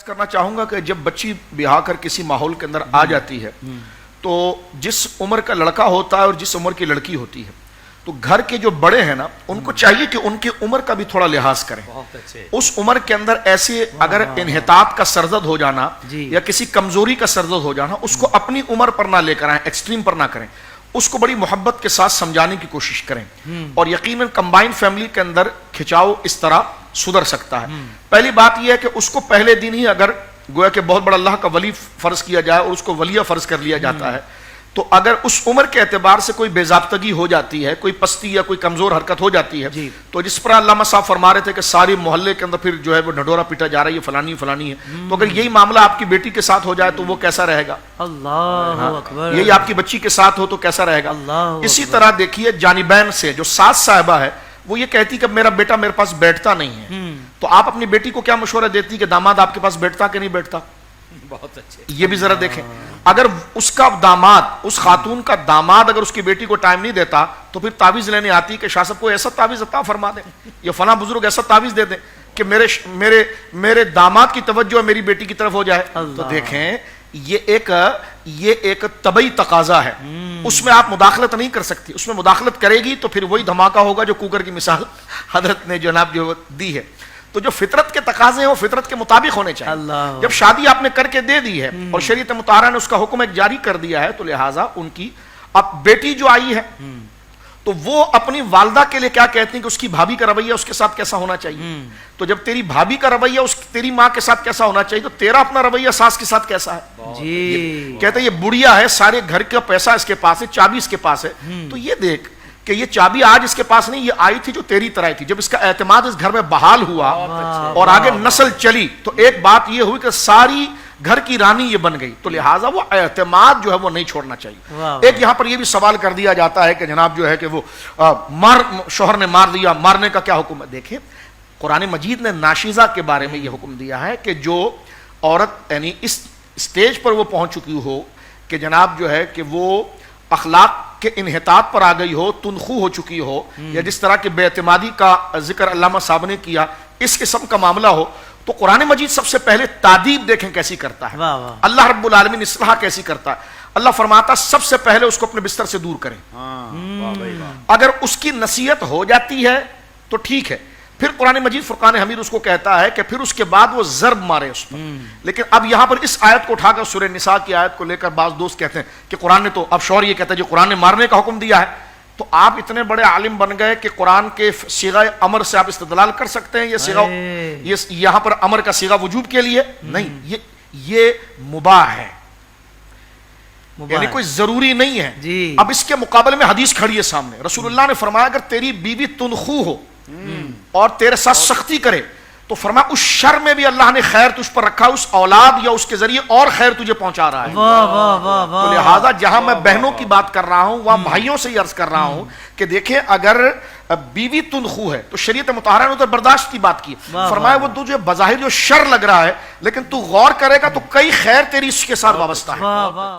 کرنا چاہوں گا کہ جب بچی بیاہ کر کسی ماحول کے اندر آ جاتی ہے تو جس عمر کا لڑکا ہوتا ہے اور جس عمر کی لڑکی ہوتی ہے تو گھر کے جو بڑے ہیں نا ان کو چاہیے کہ ان کی عمر کا بھی تھوڑا لحاظ کریں. اس عمر کے اندر ایسے اگر انحطاط کا سرزد ہو جانا یا کسی کمزوری کا سرزد ہو جانا اس کو اپنی عمر پر نہ لے کر آئیں, ایکسٹریم پر نہ کریں, اس کو بڑی محبت کے ساتھ سمجھانے کی کوشش کریں. اور یقیناً کمبائن فیملی کے اندر کھچاؤ اس طرح سدھر سکتا ہے. پہلی بات یہ ہے کہ اس کو پہلے دن ہی اگر گویا کہ بہت بڑا اللہ کا ولی فرض کیا جائے اور اس کو ولیہ فرض کر لیا جاتا ہے تو اگر اس عمر کے اعتبار سے کوئی بے ضابطگی ہو جاتی ہے, کوئی پستی یا کوئی کمزور حرکت ہو جاتی ہے تو جس پر علامہ صاحب فرما رہے تھے کہ ساری محلے کے اندر پھر جو ہے وہ ڈھڈورا پیٹا جا رہا ہے, یہ فلانی فلانی ہے, تو اگر یہی معاملہ آپ کی بیٹی کے ساتھ ہو جائے تو وہ کیسا رہے گا؟ اللہ اکبر. یہی آپ کی بچی کے ساتھ ہو تو کیسا رہے گا؟ اسی طرح دیکھیے جانبین سے جو ساس صاحبہ ہے وہ یہ کہتی کہ میرا بیٹا میرے پاس بیٹھتا نہیں ہے, تو آپ اپنی بیٹی کو کیا مشورہ دیتی کہ داماد آپ کے پاس بیٹھتا کہ نہیں بیٹھتا؟ بہت اچھے. یہ بھی ذرا دیکھیں, اگر اس کا داماد, اس خاتون کا داماد اگر اس کی بیٹی کو ٹائم نہیں دیتا تو پھر تعویذ لینے آتی کہ شاہ صاحب کو ایسا تعویذ عطا فرما دیں یا فلاں بزرگ ایسا تعویذ دے دیں کہ میرے داماد کی توجہ میری بیٹی کی طرف ہو جائے. تو دیکھیں یہ ایک طبعی تقاضا ہے, اس میں آپ مداخلت نہیں کر سکتی. اس میں مداخلت کرے گی تو پھر وہی دھماکہ ہوگا جو کوکر کی مثال حضرت نے جناب جو دی ہے. تو جو فطرت کے تقاضے ہیں وہ فطرت کے مطابق ہونے چاہیے. جب شادی آپ نے کر کے دے دی ہے اور شریعت مطہرہ نے اس کا حکم ایک جاری کر دیا ہے تو لہٰذا ان کی اب بیٹی جو آئی ہے تو وہ اپنی والدہ کے لیے کیا کہتی ہیں کہ اس کی بھابھی کا رویہ اس کے ساتھ کیسا ہونا چاہیے. تو جب تیری بھابھی کا رویہ تیری ماں کے ساتھ کیسا ہونا چاہیے تو تیرا اپنا رویہ ساس کے ساتھ کیسا ہے؟ کہتے ہیں یہ بڑھیا ہے, سارے گھر کا پیسہ اس کے پاس ہے, چابی اس کے پاس ہے, تو یہ دیکھ کہ یہ چابی آج اس کے پاس نہیں, یہ آئی تھی جو تیری طرح تھی. جب اس کا اعتماد اس گھر میں بحال ہوا اور آگے نسل چلی تو ایک بات یہ ہوئی کہ ساری گھر کی رانی یہ بن گئی. تو لہٰذا وہ اعتماد جو ہے وہ نہیں چھوڑنا چاہیے. ایک یہاں پر یہ بھی سوال کر دیا جاتا ہے کہ جناب جو ہے کہ وہ شوہر نے مار دیا, مارنے کا کیا حکم ہے؟ دیکھیں قرآن مجید نے ناشیزہ کے بارے میں یہ حکم دیا ہے کہ جو عورت یعنی اس سٹیج پر وہ پہنچ چکی ہو کہ جناب جو ہے کہ وہ اخلاق کے انحطاط پر آ گئی ہو, تنخو ہو چکی ہو, یا جس طرح کے بے اعتمادی کا ذکر علامہ صاحب نے کیا اس قسم کا معاملہ ہو, تو قرآن مجید سب سے پہلے تادیب دیکھیں کیسی کرتا ہے. اللہ رب العالمین اصلاح کیسی کرتا ہے. اللہ فرماتا سب سے پہلے اس کو اپنے بستر سے دور کریں. اگر اس کی نصیحت ہو جاتی ہے تو ٹھیک ہے, پھر قرآن مجید فرقان حمید اس کو کہتا ہے کہ پھر اس کے بعد وہ ضرب مارے اس پر. لیکن اب یہاں پر اس آیت کو اٹھا کر سورہ نساء کی آیت کو لے کر بعض دوست کہتے ہیں کہ قرآن نے تو, اب شوہر یہ کہتا ہے جو قرآن نے مارنے کا حکم دیا ہے, تو آپ اتنے بڑے عالم بن گئے کہ قرآن کے صیغہ امر سے آپ استدلال کر سکتے ہیں. یہ صیغہ یہاں پر امر کا صیغہ وجوب کے لیے نہیں, یہ مباح ہے, یعنی کوئی ضروری نہیں ہے. اب اس کے مقابلے میں حدیث کھڑی ہے سامنے. رسول اللہ نے فرمایا اگر تیری بیوی تنخو ہو اور تیرے ساتھ سختی کرے تو فرمایا اس شر میں بھی اللہ نے خیر تجھ پر رکھا, اس اولاد یا اس کے ذریعے اور خیر تجھے پہنچا رہا ہے. تو لہٰذا جہاں میں بہنوں کی بات کر رہا ہوں وہاں بھائیوں سے یہ عرض کر رہا ہوں کہ دیکھیں اگر بیوی تنخو ہے تو شریعت مطہرہ نے تو برداشت کی بات کی. فرمایا وہ تجھے بظاہر جو شر لگ رہا ہے لیکن تو غور کرے گا تو کئی خیر تیری اس کے ساتھ وابستہ ہے.